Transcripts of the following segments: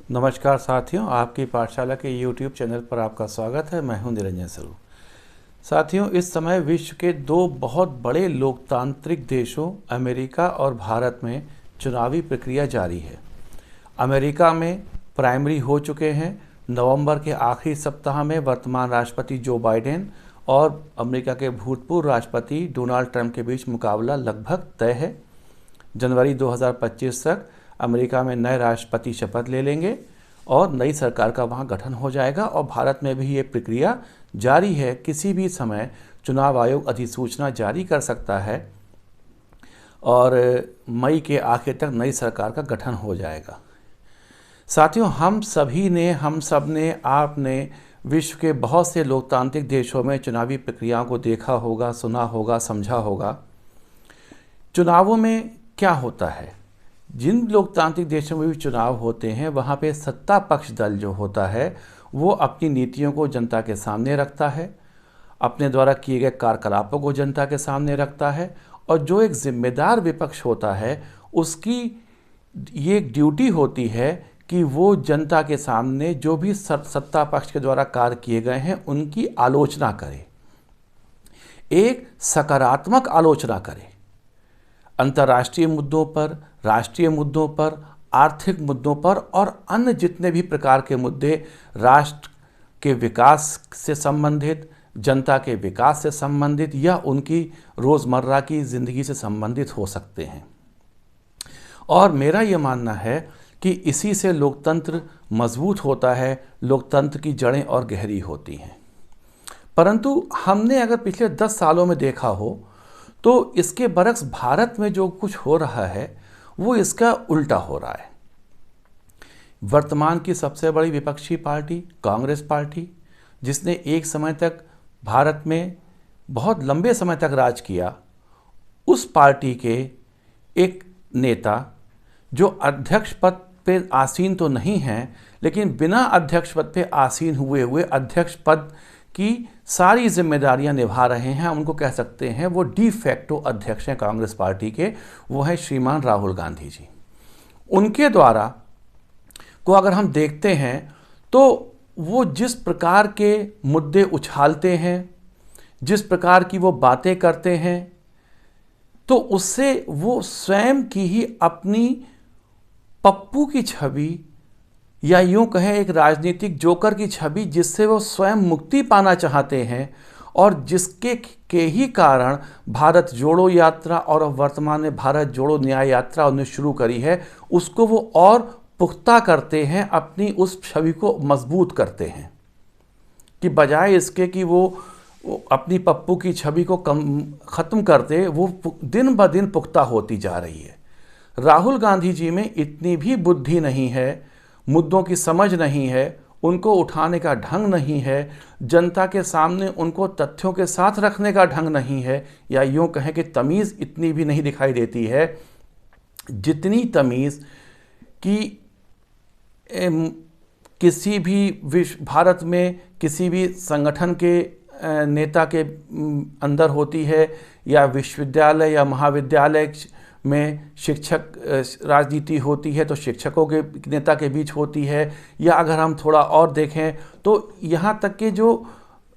नमस्कार साथियों, आपकी पाठशाला के YouTube चैनल पर आपका स्वागत है। मैं हूं निरंजन स्वरूप। साथियों, इस समय विश्व के दो बहुत बड़े लोकतांत्रिक देशों अमेरिका और भारत में चुनावी प्रक्रिया जारी है। अमेरिका में प्राइमरी हो चुके हैं। नवंबर के आखिरी सप्ताह में वर्तमान राष्ट्रपति जो बाइडेन और अमेरिका के भूतपूर्व राष्ट्रपति डोनाल्ड ट्रंप के बीच मुकाबला लगभग तय है। जनवरी 2025 तक अमेरिका में नए राष्ट्रपति शपथ ले लेंगे और नई सरकार का वहां गठन हो जाएगा और भारत में भी ये प्रक्रिया जारी है। किसी भी समय चुनाव आयोग अधिसूचना जारी कर सकता है और मई के आखिर तक नई सरकार का गठन हो जाएगा। साथियों, हम सब ने आपने विश्व के बहुत से लोकतांत्रिक देशों में चुनावी प्रक्रियाओं को देखा होगा, सुना होगा, समझा होगा। चुनावों में क्या होता है, जिन लोकतांत्रिक देशों में भी चुनाव होते हैं वहाँ पे सत्ता पक्ष दल जो होता है वो अपनी नीतियों को जनता के सामने रखता है, अपने द्वारा किए गए कार्यकलापों को जनता के सामने रखता है, और जो एक जिम्मेदार विपक्ष होता है उसकी ये एक ड्यूटी होती है कि वो जनता के सामने जो भी सत्ता पक्ष के द्वारा कार्य किए गए हैं उनकी आलोचना करे, एक सकारात्मक आलोचना करे। अंतर्राष्ट्रीय मुद्दों पर, राष्ट्रीय मुद्दों पर, आर्थिक मुद्दों पर और अन्य जितने भी प्रकार के मुद्दे राष्ट्र के विकास से संबंधित, जनता के विकास से संबंधित या उनकी रोज़मर्रा की ज़िंदगी से संबंधित हो सकते हैं। और मेरा ये मानना है कि इसी से लोकतंत्र मजबूत होता है, लोकतंत्र की जड़ें और गहरी होती हैं। परंतु हमने अगर पिछले 10 सालों में देखा हो तो इसके बरक्स भारत में जो कुछ हो रहा है वो इसका उल्टा हो रहा है। वर्तमान की सबसे बड़ी विपक्षी पार्टी कांग्रेस पार्टी, जिसने एक समय तक भारत में बहुत लंबे समय तक राज किया, उस पार्टी के एक नेता जो अध्यक्ष पद पे आसीन तो नहीं हैं, लेकिन बिना अध्यक्ष पद पे आसीन हुए अध्यक्ष पद की सारी जिम्मेदारियां निभा रहे हैं, उनको कह सकते हैं वो डी फैक्टो अध्यक्ष हैं कांग्रेस पार्टी के, वो है श्रीमान राहुल गांधी जी। उनके द्वारा को अगर हम देखते हैं तो वो जिस प्रकार के मुद्दे उछालते हैं, जिस प्रकार की वो बातें करते हैं, तो उससे वो स्वयं की ही अपनी पप्पू की छवि या यूं कहें एक राजनीतिक जोकर की छवि जिससे वो स्वयं मुक्ति पाना चाहते हैं और जिसके के ही कारण भारत जोड़ो यात्रा और वर्तमान में भारत जोड़ो न्याय यात्रा उन्हें शुरू करी है, उसको वो और पुख्ता करते हैं, अपनी उस छवि को मजबूत करते हैं कि बजाय इसके कि वो अपनी पप्पू की छवि को ख़त्म करते, वो दिन ब दिन पुख्ता होती जा रही है। राहुल गांधी जी में इतनी भी बुद्धि नहीं है, मुद्दों की समझ नहीं है, उनको उठाने का ढंग नहीं है, जनता के सामने उनको तथ्यों के साथ रखने का ढंग नहीं है, या यूँ कहें कि तमीज़ इतनी भी नहीं दिखाई देती है जितनी तमीज़ कि किसी भी भारत में किसी भी संगठन के नेता के अंदर होती है, या विश्वविद्यालय या महाविद्यालय में शिक्षक राजनीति होती है तो शिक्षकों के नेता के बीच होती है, या अगर हम थोड़ा और देखें तो यहाँ तक कि जो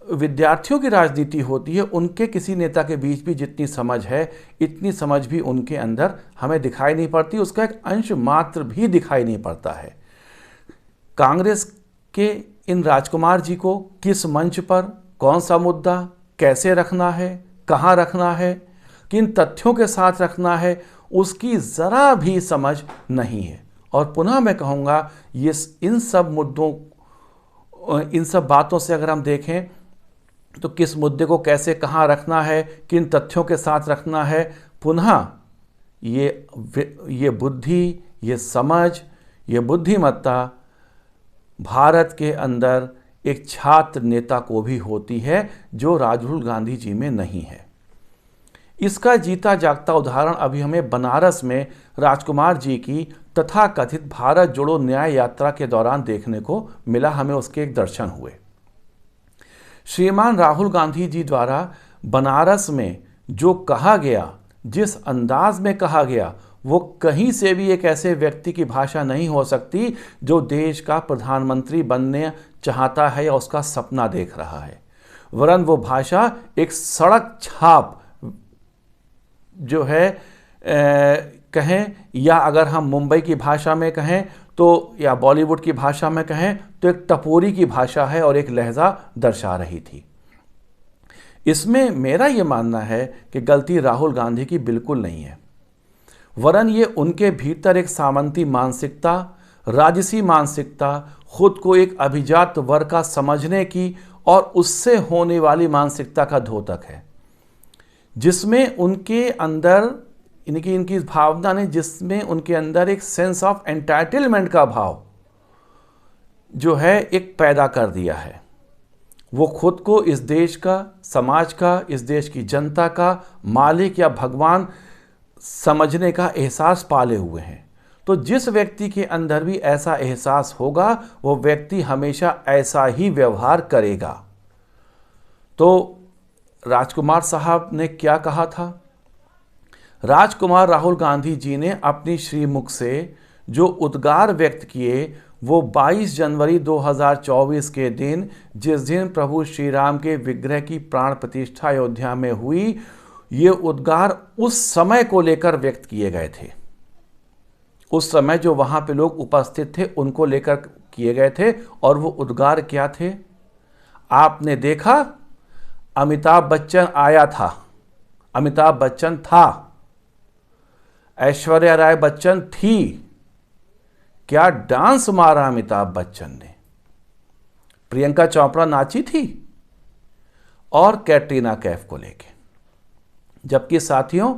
विद्यार्थियों की राजनीति होती है उनके किसी नेता के बीच भी जितनी समझ है इतनी समझ भी उनके अंदर हमें दिखाई नहीं पड़ती, उसका एक अंश मात्र भी दिखाई नहीं पड़ता है। कांग्रेस के इन राजकुमार जी को किस मंच पर कौन सा मुद्दा कैसे रखना है, कहाँ रखना है, किन तथ्यों के साथ रखना है, उसकी ज़रा भी समझ नहीं है। और पुनः मैं कहूँगा ये इन सब मुद्दों, इन सब बातों से अगर हम देखें तो किस मुद्दे को कैसे कहाँ रखना है, किन तथ्यों के साथ रखना है, पुनः ये बुद्धि, ये समझ, ये बुद्धिमत्ता भारत के अंदर एक छात्र नेता को भी होती है जो राहुल गांधी जी में नहीं है। इसका जीता जागता उदाहरण अभी हमें बनारस में राजकुमार जी की तथाकथित भारत जोड़ो न्याय यात्रा के दौरान देखने को मिला, हमें उसके एक दर्शन हुए। श्रीमान राहुल गांधी जी द्वारा बनारस में जो कहा गया, जिस अंदाज में कहा गया, वो कहीं से भी एक ऐसे व्यक्ति की भाषा नहीं हो सकती जो देश का प्रधानमंत्री बनने चाहता है या उसका सपना देख रहा है, वरन वो भाषा एक सड़क छाप जो है कहें, या अगर हम मुंबई की भाषा में कहें तो, या बॉलीवुड की भाषा में कहें तो एक टपोरी की भाषा है और एक लहजा दर्शा रही थी। इसमें मेरा ये मानना है कि गलती राहुल गांधी की बिल्कुल नहीं है, वरन ये उनके भीतर एक सामंती मानसिकता, राजसी मानसिकता, खुद को एक अभिजात वर्ग का समझने की और उससे होने वाली मानसिकता का द्योतक है, जिसमें उनके अंदर इनकी भावना ने, जिसमें उनके अंदर एक सेंस ऑफ एंटाइटलमेंट का भाव जो है एक पैदा कर दिया है। वो खुद को इस देश का, समाज का, इस देश की जनता का मालिक या भगवान समझने का एहसास पाले हुए हैं। तो जिस व्यक्ति के अंदर भी ऐसा एहसास होगा वो व्यक्ति हमेशा ऐसा ही व्यवहार करेगा। तो राजकुमार साहब ने क्या कहा था? राजकुमार राहुल गांधी जी ने अपनी श्रीमुख से जो उद्गार व्यक्त किए वो 22 जनवरी 2024 के दिन, जिस दिन प्रभु श्री राम के विग्रह की प्राण प्रतिष्ठा अयोध्या में हुई, ये उद्गार उस समय को लेकर व्यक्त किए गए थे। उस समय जो वहां पे लोग उपस्थित थे उनको लेकर किए गए थे। और वो उद्गार क्या थे? आपने देखा, अमिताभ बच्चन आया था, अमिताभ बच्चन था, ऐश्वर्या राय बच्चन थी, क्या डांस मारा अमिताभ बच्चन ने, प्रियंका चोपड़ा नाची थी, और कैटरीना कैफ को लेके। जबकि साथियों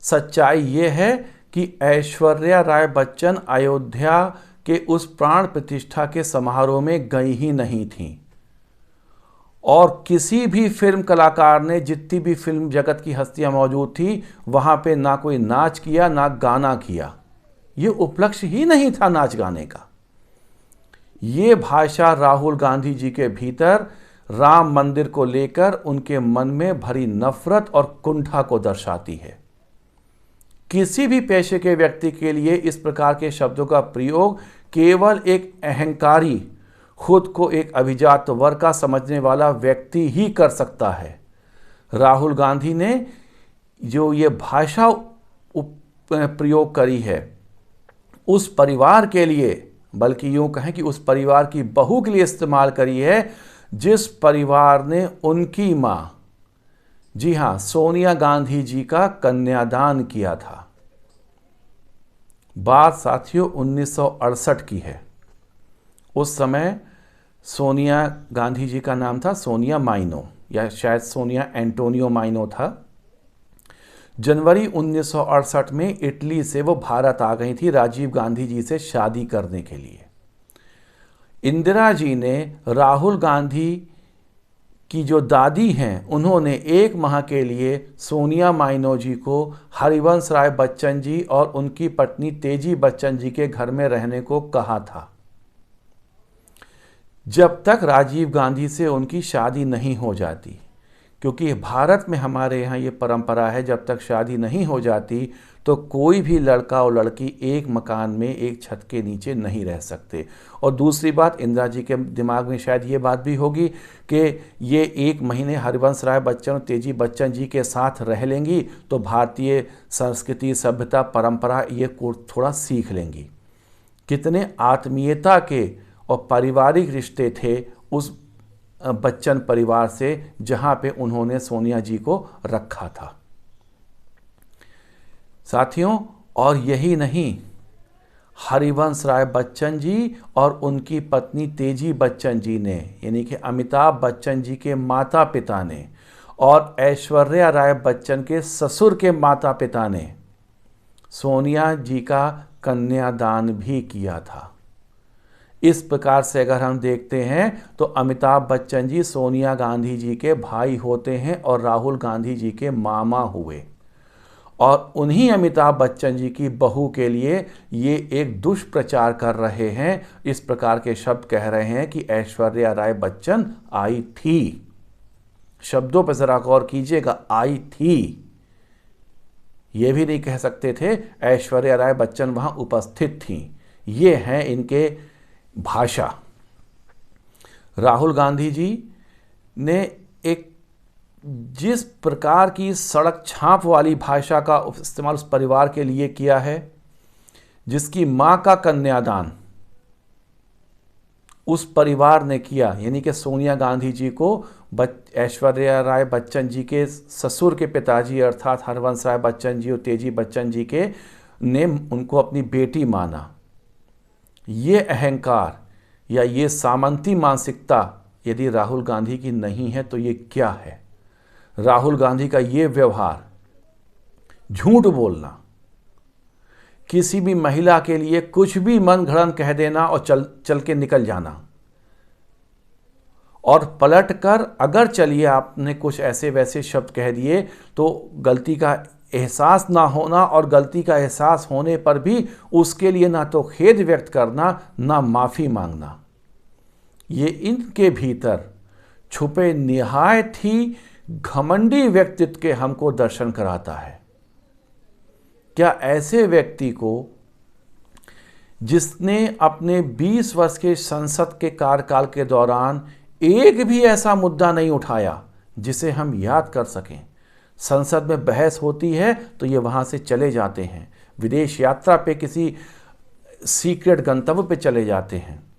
सच्चाई ये है कि ऐश्वर्या राय बच्चन अयोध्या के उस प्राण प्रतिष्ठा के समारोह में गई ही नहीं थी, और किसी भी फिल्म कलाकार ने, जितनी भी फिल्म जगत की हस्तियां मौजूद थी, वहां पे ना कोई नाच किया ना गाना किया। ये उपलक्ष्य ही नहीं था नाच गाने का। ये भाषा राहुल गांधी जी के भीतर राम मंदिर को लेकर उनके मन में भरी नफरत और कुंठा को दर्शाती है। किसी भी पेशे के व्यक्ति के लिए इस प्रकार के शब्दों का प्रयोग केवल एक अहंकारी, खुद को एक अभिजात वर्ग का समझने वाला व्यक्ति ही कर सकता है। राहुल गांधी ने जो ये भाषा प्रयोग करी है उस परिवार के लिए, बल्कि यूं कहें कि उस परिवार की बहू के लिए इस्तेमाल करी है, जिस परिवार ने उनकी मां, जी हां, सोनिया गांधी जी का कन्यादान किया था। बात साथियों 1968 की है। उस समय सोनिया गांधी जी का नाम था सोनिया माइनो, या शायद सोनिया एंटोनियो माइनो था। जनवरी 1968 में इटली से वो भारत आ गई थी राजीव गांधी जी से शादी करने के लिए। इंदिरा जी ने राहुल गांधी की जो दादी हैं, उन्होंने 1 माह के लिए सोनिया माइनो जी को हरिवंश राय बच्चन जी और उनकी पत्नी तेजी बच्चन जी के घर में रहने को कहा था, जब तक राजीव गांधी से उनकी शादी नहीं हो जाती। क्योंकि भारत में हमारे यहाँ ये परंपरा है, जब तक शादी नहीं हो जाती तो कोई भी लड़का और लड़की एक मकान में एक छत के नीचे नहीं रह सकते। और दूसरी बात, इंदिरा जी के दिमाग में शायद ये बात भी होगी कि ये 1 महीने हरिवंश राय बच्चन और तेजी बच्चन जी के साथ रह लेंगी तो भारतीय संस्कृति, सभ्यता, परंपरा ये थोड़ा सीख लेंगी। कितने आत्मीयता के और पारिवारिक रिश्ते थे उस बच्चन परिवार से जहां पे उन्होंने सोनिया जी को रखा था। साथियों, और यही नहीं, हरिवंश राय बच्चन जी और उनकी पत्नी तेजी बच्चन जी ने, यानी कि अमिताभ बच्चन जी के माता पिता ने और ऐश्वर्या राय बच्चन के ससुर के माता पिता ने सोनिया जी का कन्यादान भी किया था। इस प्रकार से अगर हम देखते हैं तो अमिताभ बच्चन जी सोनिया गांधी जी के भाई होते हैं और राहुल गांधी जी के मामा हुए, और उन्हीं अमिताभ बच्चन जी की बहू के लिए ये एक दुष्प्रचार कर रहे हैं, इस प्रकार के शब्द कह रहे हैं कि ऐश्वर्या राय बच्चन आई थी। शब्दों पर जरा गौर कीजिएगा, आई थी। ये भी नहीं कह सकते थे ऐश्वर्या राय बच्चन वहाँ उपस्थित थीं। ये हैं इनके भाषा। राहुल गांधी जी ने एक जिस प्रकार की सड़क छाप वाली भाषा का इस्तेमाल उस परिवार के लिए किया है, जिसकी मां का कन्यादान उस परिवार ने किया, यानी कि सोनिया गांधी जी को ऐश्वर्या राय बच्चन जी के ससुर के पिताजी अर्थात हरवंश राय बच्चन जी और तेजी बच्चन जी के ने उनको अपनी बेटी माना। ये अहंकार या ये सामंती मानसिकता यदि राहुल गांधी की नहीं है तो ये क्या है? राहुल गांधी का ये व्यवहार, झूठ बोलना, किसी भी महिला के लिए कुछ भी मन घड़न कह देना और चल के निकल जाना, और पलट कर अगर चलिए आपने कुछ ऐसे वैसे शब्द कह दिए तो गलती का एहसास ना होना, और गलती का एहसास होने पर भी उसके लिए ना तो खेद व्यक्त करना ना माफ़ी मांगना, ये इनके भीतर छुपे निहायत ही घमंडी व्यक्तित्व के हमको दर्शन कराता है। क्या ऐसे व्यक्ति को, जिसने अपने 20 वर्ष के संसद के कार्यकाल के दौरान एक भी ऐसा मुद्दा नहीं उठाया जिसे हम याद कर सकें, संसद में बहस होती है तो ये वहाँ से चले जाते हैं, विदेश यात्रा पे किसी सीक्रेट गंतव्य पे चले जाते हैं,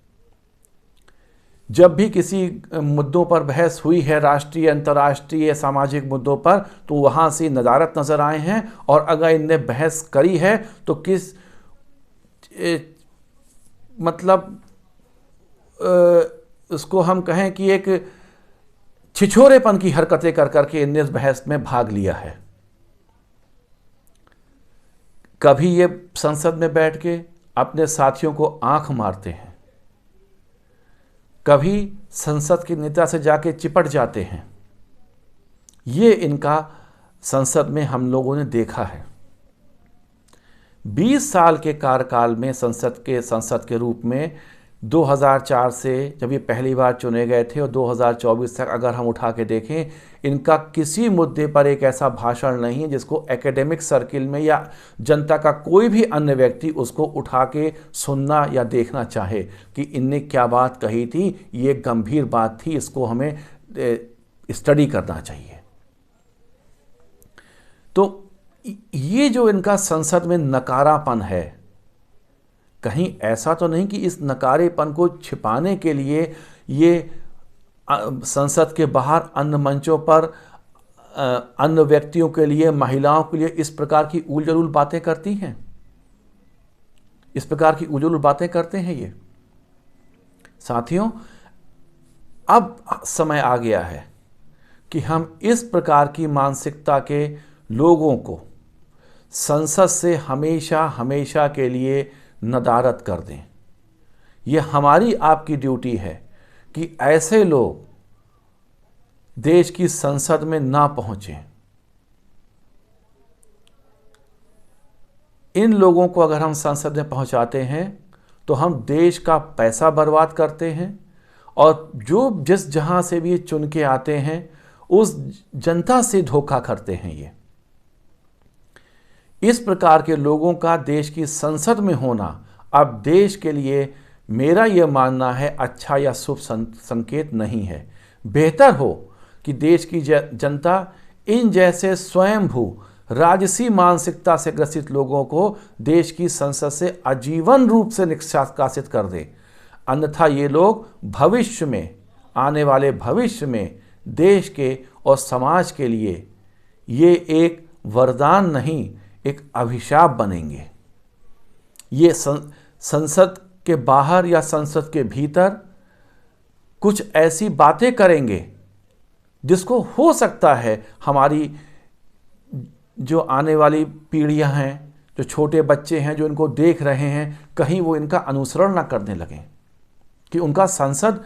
जब भी किसी मुद्दों पर बहस हुई है राष्ट्रीय अंतर्राष्ट्रीय सामाजिक मुद्दों पर तो वहाँ से नदारत नज़र आए हैं, और अगर इनने बहस करी है तो किस मतलब उसको हम कहें कि एक छिछोरेपन की हरकतें कर करके इनने इस बहस में भाग लिया है। कभी ये संसद में बैठ के अपने साथियों को आंख मारते हैं, कभी संसद के नेता से जाके चिपट जाते हैं। ये इनका संसद में हम लोगों ने देखा है। 20 साल के कार्यकाल में संसद के रूप में 2004 से जब ये पहली बार चुने गए थे और 2024 तक अगर हम उठा के देखें, इनका किसी मुद्दे पर एक ऐसा भाषण नहीं है जिसको एकेडमिक सर्किल में या जनता का कोई भी अन्य व्यक्ति उसको उठा के सुनना या देखना चाहे कि इनने क्या बात कही थी, ये गंभीर बात थी, इसको हमें स्टडी करना चाहिए। तो ये जो इनका संसद में नकारापन है, कहीं ऐसा तो नहीं कि इस नकारेपन को छिपाने के लिए ये संसद के बाहर अन्य मंचों पर अन्य व्यक्तियों के लिए, महिलाओं के लिए इस प्रकार की उलझुल बातें करती हैं, इस प्रकार की उलझुल बातें करते हैं ये। साथियों, अब समय आ गया है कि हम इस प्रकार की मानसिकता के लोगों को संसद से हमेशा हमेशा के लिए नदारद कर दें। ये हमारी आपकी ड्यूटी है कि ऐसे लोग देश की संसद में ना पहुंचें। इन लोगों को अगर हम संसद में पहुंचाते हैं तो हम देश का पैसा बर्बाद करते हैं, और जो जिस जहां से भी चुन के आते हैं उस जनता से धोखा करते हैं। ये इस प्रकार के लोगों का देश की संसद में होना अब देश के लिए, मेरा यह मानना है, अच्छा या शुभ संकेत नहीं है। बेहतर हो कि देश की जनता इन जैसे स्वयंभू राजसी मानसिकता से ग्रसित लोगों को देश की संसद से आजीवन रूप से निष्कासित कर दे, अन्यथा ये लोग भविष्य में, आने वाले भविष्य में देश के और समाज के लिए ये एक वरदान नहीं, एक अभिशाप बनेंगे। ये संसद के बाहर या संसद के भीतर कुछ ऐसी बातें करेंगे जिसको हो सकता है हमारी जो आने वाली पीढ़ियां हैं, जो छोटे बच्चे हैं जो इनको देख रहे हैं, कहीं वो इनका अनुसरण ना करने लगें कि उनका सांसद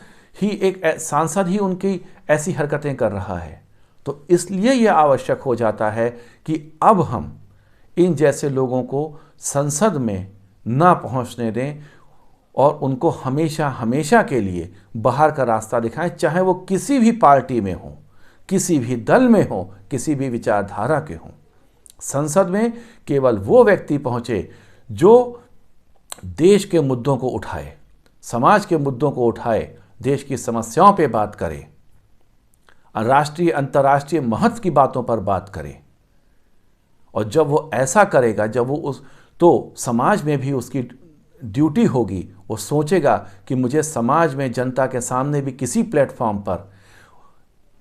ही उनकी ऐसी हरकतें कर रहा है। तो इसलिए यह आवश्यक हो जाता है कि अब हम इन जैसे लोगों को संसद में ना पहुंचने दें और उनको हमेशा हमेशा के लिए बाहर का रास्ता दिखाएं, चाहे वो किसी भी पार्टी में हो, किसी भी दल में हो, किसी भी विचारधारा के हों। संसद में केवल वो व्यक्ति पहुंचे जो देश के मुद्दों को उठाए, समाज के मुद्दों को उठाए, देश की समस्याओं पे बात करे, राष्ट्रीय अंतर्राष्ट्रीय महत्व की बातों पर बात करे। और जब वो ऐसा करेगा, जब वो तो समाज में भी उसकी ड्यूटी होगी, वो सोचेगा कि मुझे समाज में, जनता के सामने भी किसी प्लेटफॉर्म पर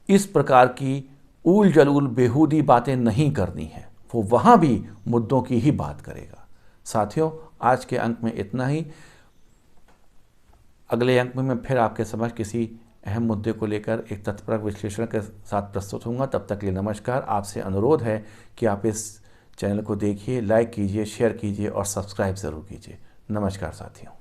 इस प्रकार की ऊल जलूल बेहूदी बातें नहीं करनी है। वो वहाँ भी मुद्दों की ही बात करेगा। साथियों, आज के अंक में इतना ही। अगले अंक में मैं फिर आपके समक्ष किसी अहम मुद्दे को लेकर एक तथ्यपरक विश्लेषण के साथ प्रस्तुत होऊंगा। तब तक के लिए नमस्कार। आपसे अनुरोध है कि आप इस चैनल को देखिए, लाइक कीजिए, शेयर कीजिए और सब्सक्राइब ज़रूर कीजिए। नमस्कार साथियों।